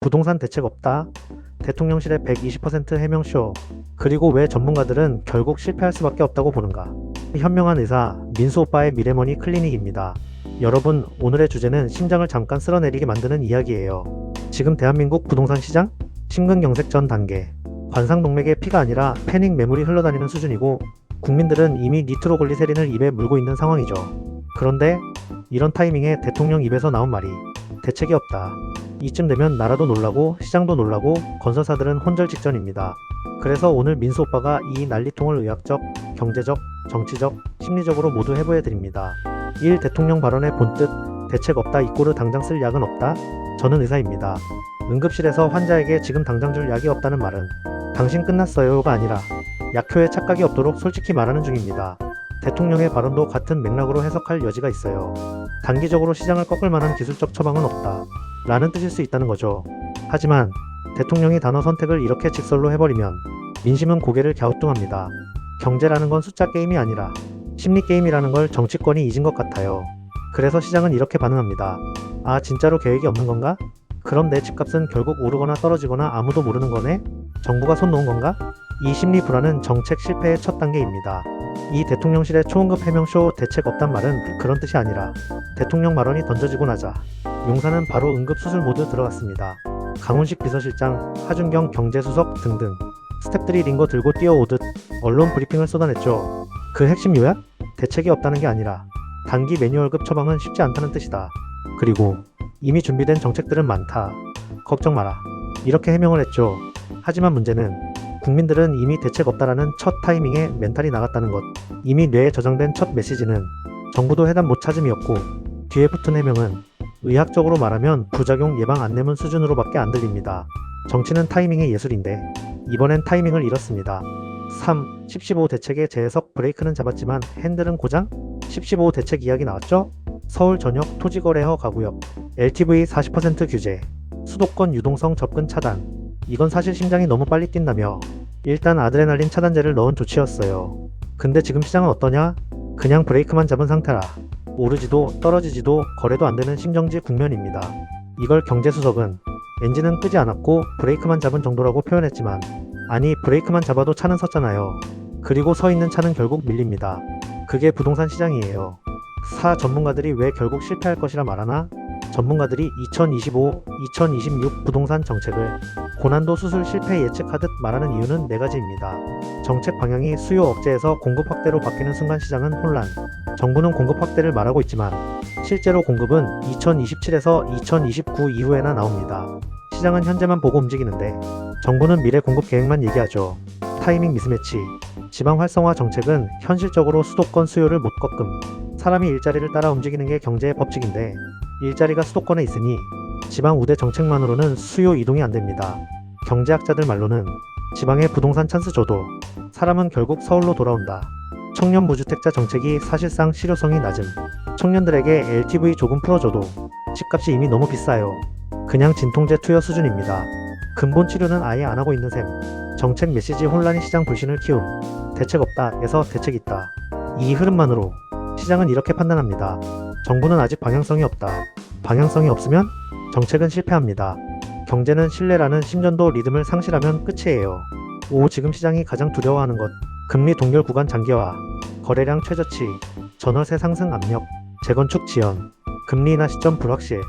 부동산 대책 없다. 대통령실의 120% 해명쇼. 그리고 왜 전문가들은 결국 실패할 수밖에 없다고 보는가. 현명한 의사 민수오빠의 미래머니 클리닉입니다. 여러분, 오늘의 주제는 심장을 잠깐 쓸어내리게 만드는 이야기예요. 지금 대한민국 부동산 시장? 심근경색 전 단계. 관상동맥의 피가 아니라 패닉 매물이 흘러다니는 수준이고, 국민들은 이미 니트로글리세린을 입에 물고 있는 상황이죠. 그런데 이런 타이밍에 대통령 입에서 나온 말이 대책이 없다. 이쯤 되면 나라도 놀라고 시장도 놀라고 건설사들은 혼절 직전입니다. 그래서 오늘 민수 오빠가 이 난리통을 의학적, 경제적, 정치적, 심리적으로 모두 해부해드립니다. 1. 대통령 발언의 본뜻, 대책 없다 이꼬르 당장 쓸 약은 없다? 저는 의사입니다. 응급실에서 환자에게 지금 당장 줄 약이 없다는 말은 당신 끝났어요가 아니라 약효에 착각이 없도록 솔직히 말하는 중입니다. 대통령의 발언도 같은 맥락으로 해석할 여지가 있어요. 단기적으로 시장을 꺾을 만한 기술적 처방은 없다 라는 뜻일 수 있다는 거죠. 하지만 대통령이 단어 선택을 이렇게 직설로 해버리면 민심은 고개를 갸우뚱합니다. 경제라는 건 숫자 게임이 아니라 심리 게임이라는 걸 정치권이 잊은 것 같아요. 그래서 시장은 이렇게 반응합니다. 아, 진짜로 계획이 없는 건가? 그럼 내 집값은 결국 오르거나 떨어지거나 아무도 모르는 거네? 정부가 손 놓은 건가? 이 심리 불안은 정책 실패의 첫 단계입니다. 이 대통령실의 초응급 해명쇼 대책 없단 말은 그런 뜻이 아니라 대통령 발언이 던져지고 나자 용사는 바로 응급수술 모드 들어갔습니다. 강훈식 비서실장, 하준경 경제수석 등등 스태프들이 링거 들고 뛰어오듯 언론 브리핑을 쏟아냈죠. 그 핵심 요약? 대책이 없다는 게 아니라 단기 매뉴얼급 처방은 쉽지 않다는 뜻이다. 그리고 이미 준비된 정책들은 많다. 걱정 마라. 이렇게 해명을 했죠. 하지만 문제는 국민들은 이미 대책 없다라는 첫 타이밍에 멘탈이 나갔다는 것. 이미 뇌에 저장된 첫 메시지는 정부도 해답 못 찾음이었고, 뒤에 붙은 해명은 의학적으로 말하면 부작용 예방 안내문 수준으로밖에 안 들립니다. 정치는 타이밍의 예술인데 이번엔 타이밍을 잃었습니다. 3. 10.15 대책의 재해석 브레이크는 잡았지만 핸들은 고장? 10.15 대책 이야기 나왔죠? 서울 전역 토지거래허 가구역, LTV 40% 규제, 수도권 유동성 접근 차단. 이건 사실 심장이 너무 빨리 뛴다며 일단 아드레날린 차단제를 넣은 조치였어요. 근데 지금 시장은 어떠냐? 그냥 브레이크만 잡은 상태라 오르지도 떨어지지도 거래도 안 되는 심정지 국면입니다. 이걸 경제수석은 엔진은 끄지 않았고 브레이크만 잡은 정도라고 표현했지만, 아니 브레이크만 잡아도 차는 섰잖아요. 그리고 서 있는 차는 결국 밀립니다. 그게 부동산 시장이에요. 4. 전문가들이 왜 결국 실패할 것이라 말하나? 전문가들이 2025, 2026 부동산 정책을 고난도 수술 실패 예측하듯 말하는 이유는 4가지입니다. 정책 방향이 수요 억제에서 공급 확대로 바뀌는 순간 시장은 혼란. 정부는 공급 확대를 말하고 있지만 실제로 공급은 2027에서 2029 이후에나 나옵니다. 시장은 현재만 보고 움직이는데 정부는 미래 공급 계획만 얘기하죠. 타이밍 미스매치. 지방 활성화 정책은 현실적으로 수도권 수요를 못 꺾음. 사람이 일자리를 따라 움직이는 게 경제의 법칙인데 일자리가 수도권에 있으니 지방 우대 정책만으로는 수요 이동이 안 됩니다. 경제학자들 말로는 지방의 부동산 찬스 줘도 사람은 결국 서울로 돌아온다. 청년 무주택자 정책이 사실상 실효성이 낮음. 청년들에게 LTV 조금 풀어줘도 집값이 이미 너무 비싸요. 그냥 진통제 투여 수준입니다. 근본 치료는 아예 안 하고 있는 셈. 정책 메시지 혼란이 시장 불신을 키움. 대책 없다에서 대책 있다. 이 흐름만으로 시장은 이렇게 판단합니다. 정부는 아직 방향성이 없다. 방향성이 없으면 정책은 실패합니다. 경제는 신뢰라는 심전도 리듬을 상실하면 끝이에요. 5. 지금 시장이 가장 두려워하는 것. 금리 동결 구간 장기화, 거래량 최저치, 전월세 상승 압력, 재건축 지연, 금리 인하 시점 불확실.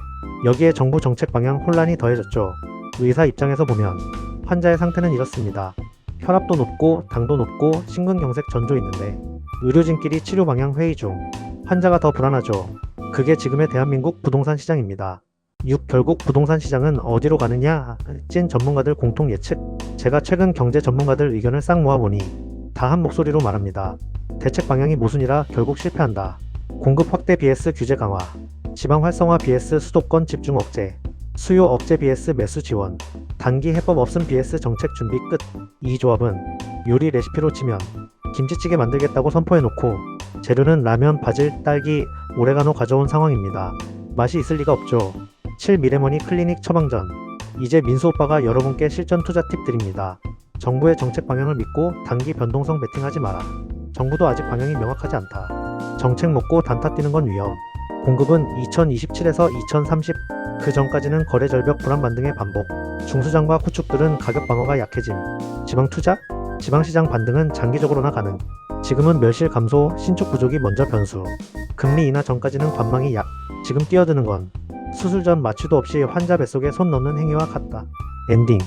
여기에 정부 정책 방향 혼란이 더해졌죠. 의사 입장에서 보면 환자의 상태는 이렇습니다. 혈압도 높고 당도 높고 심근경색 전조 있는데 의료진끼리 치료 방향 회의 중. 환자가 더 불안하죠. 그게 지금의 대한민국 부동산 시장입니다. 6. 결국 부동산 시장은 어디로 가느냐? 찐 전문가들 공통 예측. 제가 최근 경제 전문가들 의견을 싹 모아보니 다 한 목소리로 말합니다. 대책 방향이 모순이라 결국 실패한다. 공급 확대 vs 규제 강화, 지방 활성화 vs 수도권 집중 억제, 수요 억제 vs 매수 지원, 단기 해법 없음 vs 정책 준비 끝. 이 조합은 요리 레시피로 치면 김치찌개 만들겠다고 선포해놓고 재료는 라면, 바질, 딸기, 오레가노 가져온 상황입니다. 맛이 있을 리가 없죠. 7. 미래머니 클리닉 처방전. 이제 민수 오빠가 여러분께 실전 투자 팁 드립니다. 정부의 정책 방향을 믿고 단기 변동성 베팅하지 마라. 정부도 아직 방향이 명확하지 않다. 정책 먹고 단타 뛰는 건 위험. 공급은 2027에서 2030, 그 전까지는 거래 절벽 불안 반등의 반복. 중수장과 구축들은 가격 방어가 약해짐. 지방 투자? 지방시장 반등은 장기적으로나 가능. 지금은 멸실 감소, 신축 부족이 먼저 변수. 금리 인하 전까지는 관망이 약. 지금 뛰어드는 건 수술 전 마취도 없이 환자 뱃속에 손 넣는 행위와 같다. 엔딩.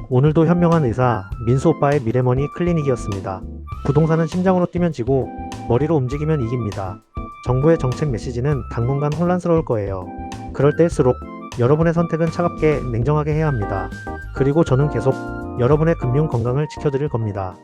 오늘도 현명한 의사, 민수 오빠의 미래머니 클리닉이었습니다. 부동산은 심장으로 뛰면 지고 머리로 움직이면 이깁니다. 정부의 정책 메시지는 당분간 혼란스러울 거예요. 그럴 때일수록 여러분의 선택은 차갑게 냉정하게 해야 합니다. 그리고 저는 계속 여러분의 금융 건강을 지켜드릴 겁니다.